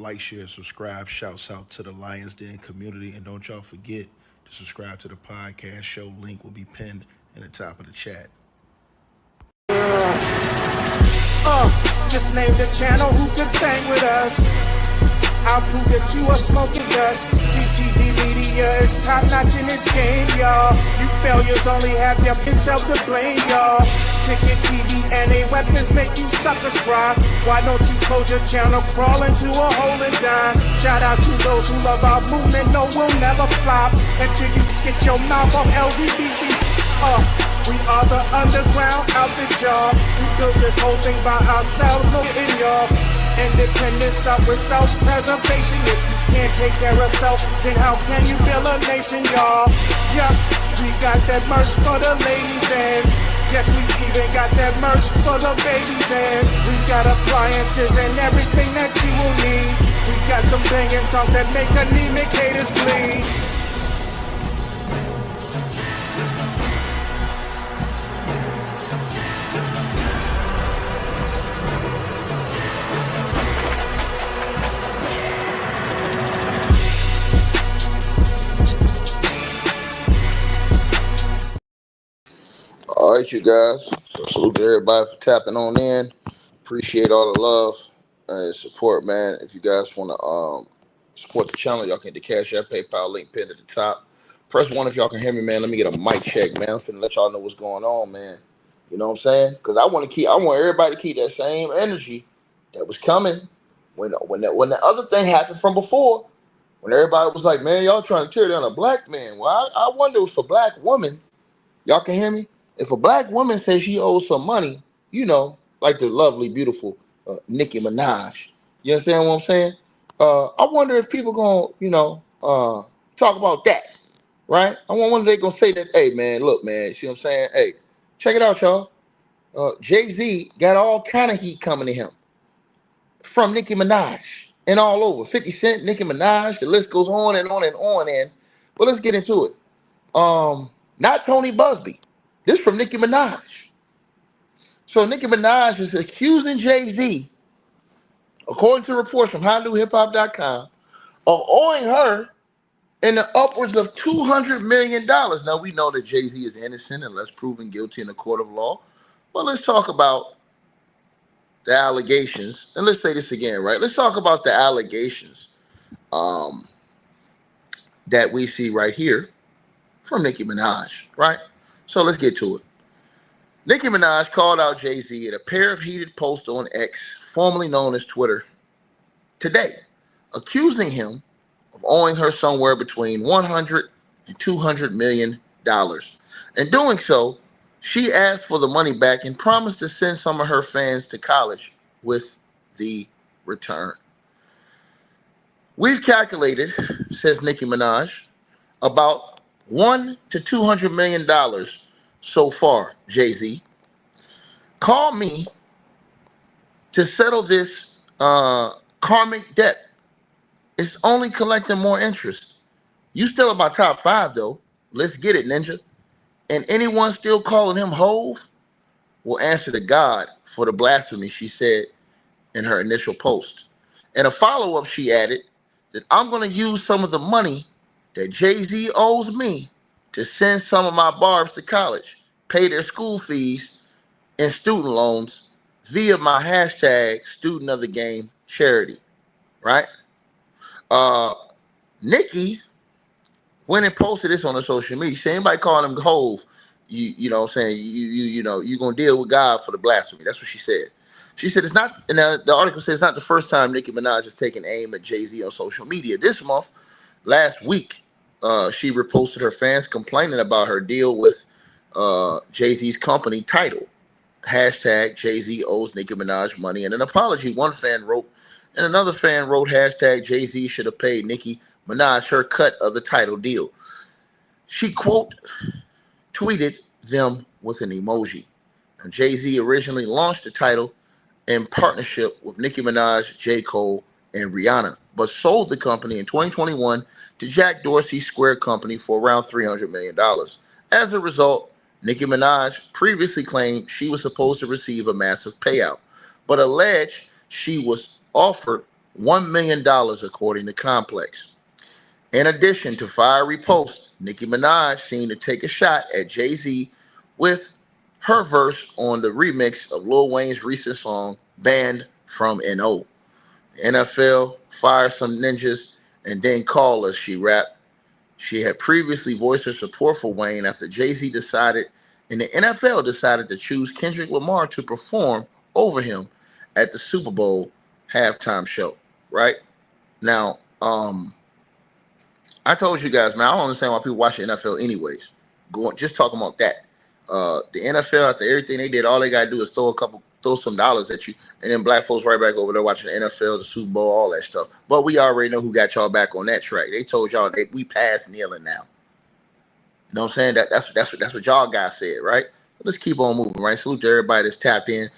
Like, share, subscribe. Shouts out to the Lions Den community. And don't y'all forget to subscribe to the podcast show. Link will be pinned in the top of the chat. Just name the channel who could bang with us. I'll prove that you are smoking dust. GGD Media is top notch in this game, y'all. You failures only have yourself to blame, y'all. Ticket TV and a weapons make you suckers cry. Why don't you close your channel, crawl into a hole and die? Shout out to those who love our movement, no, we'll never flop until you get your mouth on LGBT. We are the underground outfit, y'all. We built this whole thing by ourselves, no in y'all. Independence start with self-preservation. If you can't take care of self, then how can you build a nation, y'all? Yup, we got that merch for the ladies and yes, we even got that merch for the babies and we got appliances and everything that you will need. We got some banging songs that make anemic haters bleed. All right, you guys. So salute to everybody for tapping on in. Appreciate all the love and support, man. If you guys want to support the channel, y'all can hit the Cash App, PayPal link pinned at the top. Press 1 if y'all can hear me, man. Let me get a mic check, man. I'm finna let y'all know what's going on, man. You know what I'm saying? Because I want everybody to keep that same energy that was coming when the other thing happened from before. When everybody was like, man, y'all trying to tear down a black man. Well, I wonder if a black woman, y'all can hear me? If a black woman says she owes some money, you know, like the lovely, beautiful Nicki Minaj, you understand what I'm saying? I wonder if people gonna, talk about that, right? I wonder if they gonna say that, hey, man, look, man, see what I'm saying? Hey, check it out, y'all. Jay-Z got all kind of heat coming to him from Nicki Minaj and all over. 50 Cent, Nicki Minaj, the list goes on and on and on. But let's get into it. Not Tony Busby. This from Nicki Minaj. So Nicki Minaj is accusing Jay-Z, according to reports from HowDoHipHop.com, of owing her in the upwards of $200 million. Now, we know that Jay-Z is innocent unless proven guilty in a court of law. But let's talk about the allegations. And let's say this again, right? Let's talk about the allegations that we see right here from Nicki Minaj, right? So let's get to it. Nicki Minaj called out Jay-Z in a pair of heated posts on X, formerly known as Twitter, today, accusing him of owing her somewhere between $100 and $200 million. In doing so, she asked for the money back and promised to send some of her fans to college with the return. We've calculated, says Nicki Minaj, about $100 to $200 million so far, Jay-Z. Call me to settle this karmic debt. It's only collecting more interest. You still in my top 5, though. Let's get it, ninja. And anyone still calling him Hove will answer to God for the blasphemy, she said in her initial post. In a follow-up, she added that I'm going to use some of the money that Jay-Z owes me to send some of my barbs to college, pay their school fees and student loans via my hashtag student of the game charity, right? Nicki went and posted this on her social media. She anybody calling him Hove, you know what I'm saying, you're going to deal with God for the blasphemy. That's what she said. She said it's not, and the article says it's not the first time Nicki Minaj has taken aim at Jay-Z on social media. This month, last week, she reposted her fans complaining about her deal with Jay-Z's company Tidal. Hashtag Jay-Z owes Nicki Minaj money and an apology, one fan wrote. And another fan wrote, hashtag Jay-Z should have paid Nicki Minaj her cut of the Tidal deal. She, quote, tweeted them with an emoji. And Jay-Z originally launched the Tidal in partnership with Nicki Minaj, J. Cole, and Rihanna, but sold the company in 2021 to Jack Dorsey's Square Company for around $300 million. As a result, Nicki Minaj previously claimed she was supposed to receive a massive payout, but alleged she was offered $1 million, according to Complex. In addition to fiery posts, Nicki Minaj seemed to take a shot at Jay-Z with her verse on the remix of Lil Wayne's recent song, Banned from NO. NFL, fire some ninjas, and then call us, she rapped. She had previously voiced her support for Wayne after Jay-Z decided, and the NFL decided to choose Kendrick Lamar to perform over him at the Super Bowl halftime show, right? Now, I told you guys, man, I don't understand why people watch the NFL anyways. Just talking about that. The NFL, after everything they did, all they gotta do is throw some dollars at you, and then black folks right back over there watching the NFL, the Super Bowl, all that stuff. But we already know who got y'all back on that track. They told y'all we past kneeling now. You know what I'm saying? That's what y'all guys said, right? Let's keep on moving, right? Salute to everybody that's tapped in,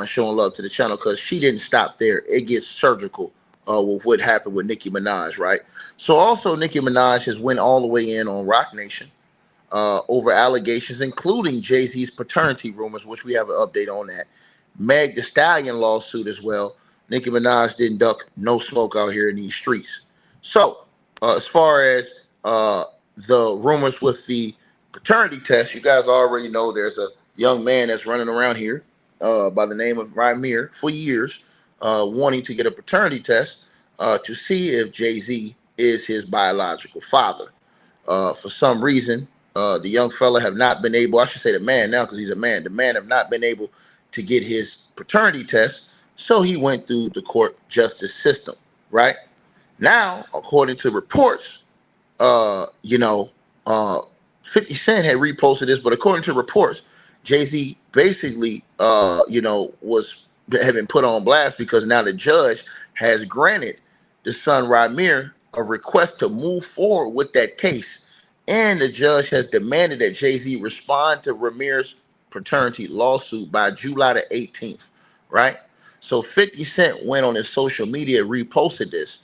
showing love to the channel, because she didn't stop there. It gets surgical with what happened with Nicki Minaj, right? So also Nicki Minaj has went all the way in on Roc Nation over allegations, including Jay-Z's paternity rumors, which we have an update on that. Meg Thee Stallion lawsuit as well. Nicki Minaj didn't duck no smoke out here in these streets. So as far as the rumors with the paternity test, you guys already know there's a young man that's running around here by the name of Ramir for years, wanting to get a paternity test to see if Jay-Z is his biological father. For some reason, the young fella have not been able, I should say the man now because he's a man, the man have not been able to get his paternity test, so he went through the court justice system, right? Now, according to reports, 50 Cent had reposted this, but according to reports, Jay-Z basically, was having put on blast because now the judge has granted the son Ramir a request to move forward with that case. And the judge has demanded that Jay-Z respond to Ramir's paternity lawsuit by July the 18th, right? So 50 Cent went on his social media, reposted this.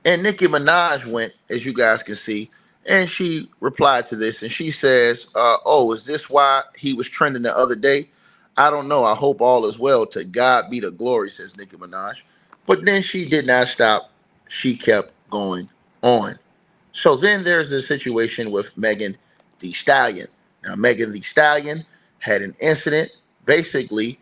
And Nicki Minaj went, as you guys can see, and she replied to this, and she says, oh, is this why he was trending the other day? I don't know. I hope all is well. To God be the glory, says Nicki Minaj. But then she did not stop. She kept going on. So then there's a situation with Megan Thee Stallion. Now, Megan Thee Stallion had an incident, basically,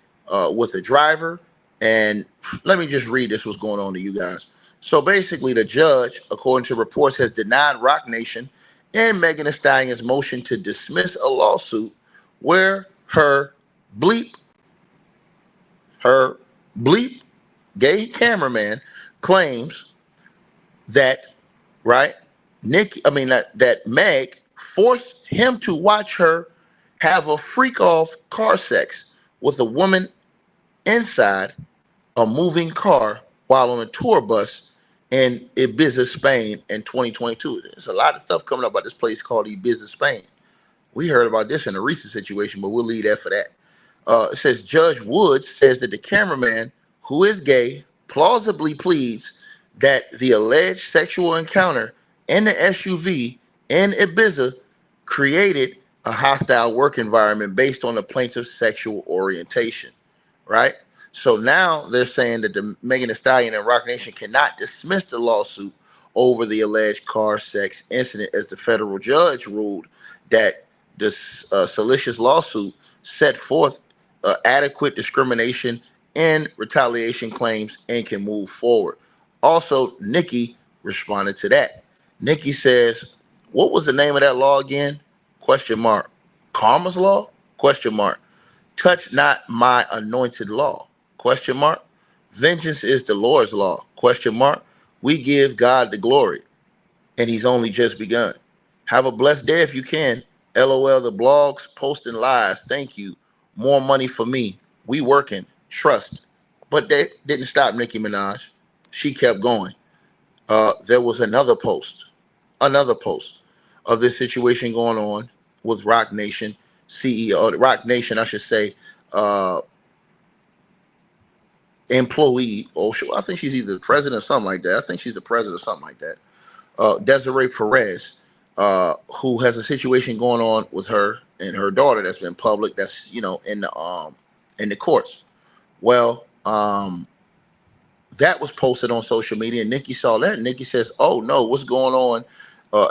with a driver. And let me just read this, what's going on to you guys. So basically, the judge, according to reports, has denied Roc Nation and Megan Thee Stallion's motion to dismiss a lawsuit where her bleep gay cameraman claims that, right, that Meg forced him to watch her have a freak off car sex with a woman inside a moving car while on a tour bus in Ibiza, Spain in 2022. There's a lot of stuff coming up about this place called Ibiza, Spain. We heard about this in a recent situation, but we'll leave that for that. It says Judge Woods says that the cameraman, who is gay, plausibly pleads that the alleged sexual encounter in the SUV in Ibiza created a hostile work environment based on the plaintiff's sexual orientation, right? So now they're saying that the Megan Thee Stallion and Roc Nation cannot dismiss the lawsuit over the alleged car sex incident, as the federal judge ruled that this salacious lawsuit set forth adequate discrimination and retaliation claims and can move forward. Also, Nicki responded to that. Nicki says, what was the name of that law again? Question mark. Karma's law? Question mark. Touch not my anointed law? Question mark. Vengeance is the Lord's law? Question mark. We give God the glory, and he's only just begun. Have a blessed day if you can. LOL, the blogs posting lies. Thank you. More money for me. We working. Trust. But that didn't stop Nicki Minaj. She kept going. There was another post of this situation going on with Roc Nation CEO, Roc Nation, I should say, employee. Oh, I think she's either the president or something like that. I think she's the president or something like that. Desiree Perez, who has a situation going on with her and her daughter that's been public. That's in the courts. Well, that was posted on social media, and Nicki saw that. And Nicki says, "Oh no, what's going on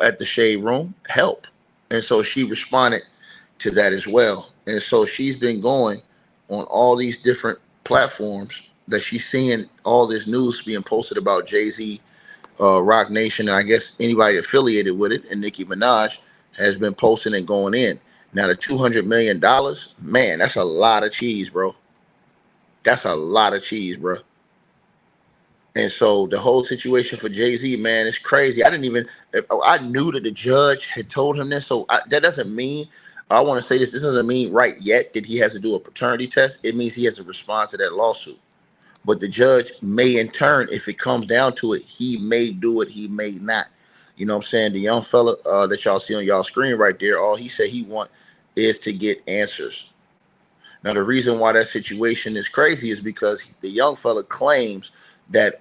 at the Shade Room? Help!" And so she responded to that as well. And so she's been going on all these different platforms that she's seeing all this news being posted about Jay-Z, Roc Nation, and I guess anybody affiliated with it, and Nicki Minaj has been posting and going in. Now the $200 million, man, that's a lot of cheese, bro. That's a lot of cheese, bro. And so the whole situation for Jay-Z, man, it's crazy. I knew that the judge had told him this. So that doesn't mean, I want to say this doesn't mean right yet that he has to do a paternity test. It means he has to respond to that lawsuit. But the judge may, in turn, if it comes down to it, he may do it, he may not. You know what I'm saying? The young fella that y'all see on y'all screen right there, all he said he want is to get answers. Now, the reason why that situation is crazy is because the young fella claims that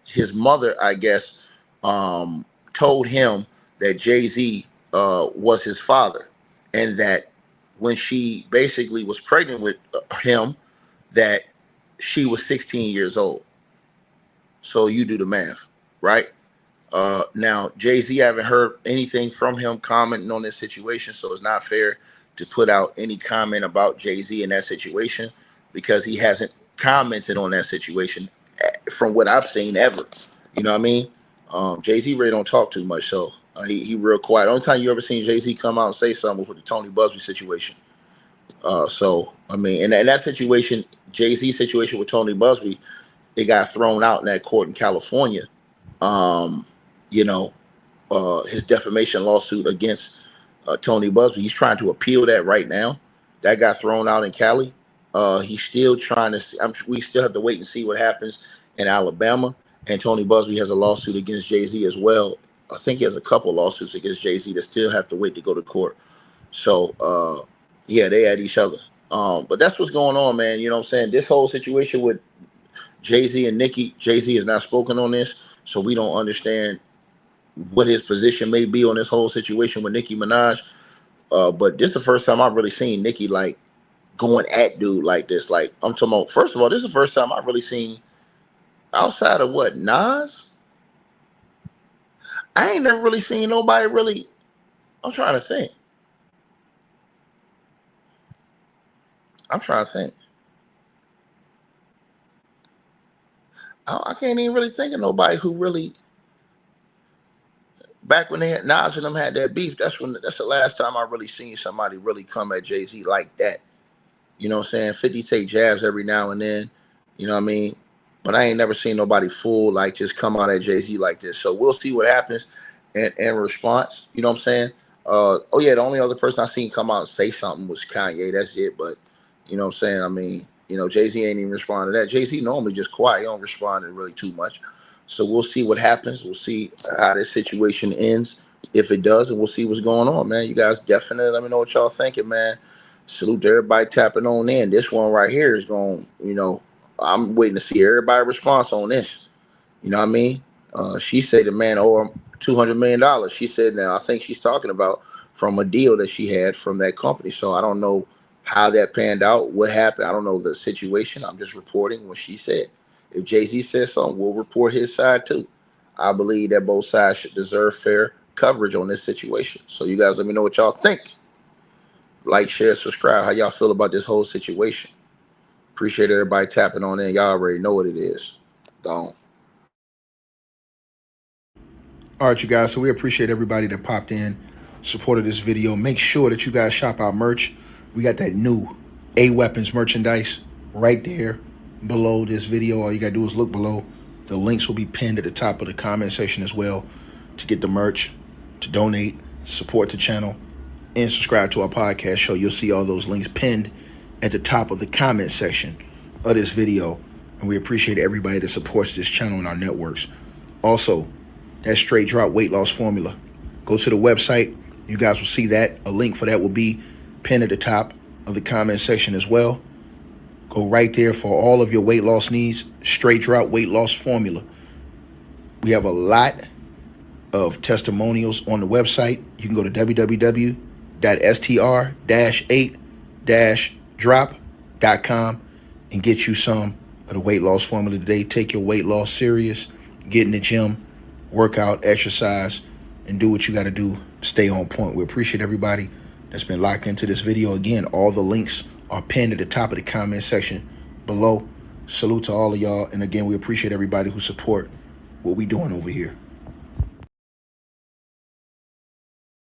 his mother, I guess, told him that Jay-Z was his father, and that when she basically was pregnant with him, that she was 16 years old. So you do the math, right? Now, Jay-Z, I haven't heard anything from him commenting on this situation, so it's not fair to put out any comment about Jay-Z in that situation, because he hasn't commented on that situation from what I've seen ever. You know what I mean? Jay-Z really don't talk too much, so he real quiet. The only time you ever seen Jay-Z come out and say something was with the Tony Busby situation. So I mean, and that situation, Jay-Z situation with Tony Busby, it got thrown out in that court in California. You know, his defamation lawsuit against Tony Busby. He's trying to appeal that right now. That got thrown out in Cali. He's still trying to. We still have to wait and see what happens in Alabama. And Tony Busby has a lawsuit against Jay-Z as well. I think he has a couple lawsuits against Jay-Z that still have to wait to go to court. So yeah, they at each other. But that's what's going on, man. You know what I'm saying? This whole situation with Jay-Z and Nicki, Jay-Z has not spoken on this, so we don't understand what his position may be on this whole situation with Nicki Minaj. But this is the first time I've really seen Nicki like going at dude like this. Like, I'm talking about, first of all, this is the first time I've really seen, outside of what, Nas? I ain't never really seen nobody really. I'm trying to think. I can't even really think of nobody who really, back when they had Nas and them had that beef, that's the last time I really seen somebody really come at Jay-Z like that. You know what I'm saying? 50 take jabs every now and then, you know what I mean? But I ain't never seen nobody full like just come out at Jay-Z like this. So we'll see what happens in response. You know what I'm saying? Oh yeah, the only other person I seen come out and say something was Kanye. That's it. But you know what I'm saying? I mean, you know, Jay-Z ain't even responding to that. Jay-Z normally just quiet. He don't respond to really too much. So we'll see what happens. We'll see how this situation ends, if it does, and we'll see what's going on, man. You guys definitely let me know what y'all thinking, man. Salute to everybody tapping on in. This one right here is going, you know, I'm waiting to see everybody's response on this. You know what I mean? She said the man owed $200 million. She said, now I think she's talking about from a deal that she had from that company. So I don't know how that panned out, what happened. I don't know the situation. I'm just reporting what she said. If Jay-Z says something, we'll report his side too. I believe that both sides should deserve fair coverage on this situation. So you guys let me know what y'all think. Like, share, subscribe. How y'all feel about this whole situation? Appreciate everybody tapping on in. Y'all already know what it is. Don't. All right, you guys. So we appreciate everybody that popped in, supported this video. Make sure that you guys shop our merch. We got that new A-Weapons merchandise right there below this video. All you got to do is look below. The links will be pinned at the top of the comment section as well to get the merch, to donate, support the channel, and subscribe to our podcast show. You'll see all those links pinned at the top of the comment section of this video. And we appreciate everybody that supports this channel and our networks. Also, that straight drop weight loss formula. Go to the website. You guys will see that. A link for that will be pinned at the top of the comment section as well. Go right there for all of your weight loss needs. Straight drop weight loss formula. We have a lot of testimonials on the website. You can go to www.str-8-drop.com and get you some of the weight loss formula today. Take your weight loss serious. Get in the gym, work out, exercise, and do what you got to do. Stay on point. We appreciate everybody that's been locked into this video. Again, all the links are pinned at the top of the comment section below. Salute to all of y'all. And again, we appreciate everybody who support what we doing over here.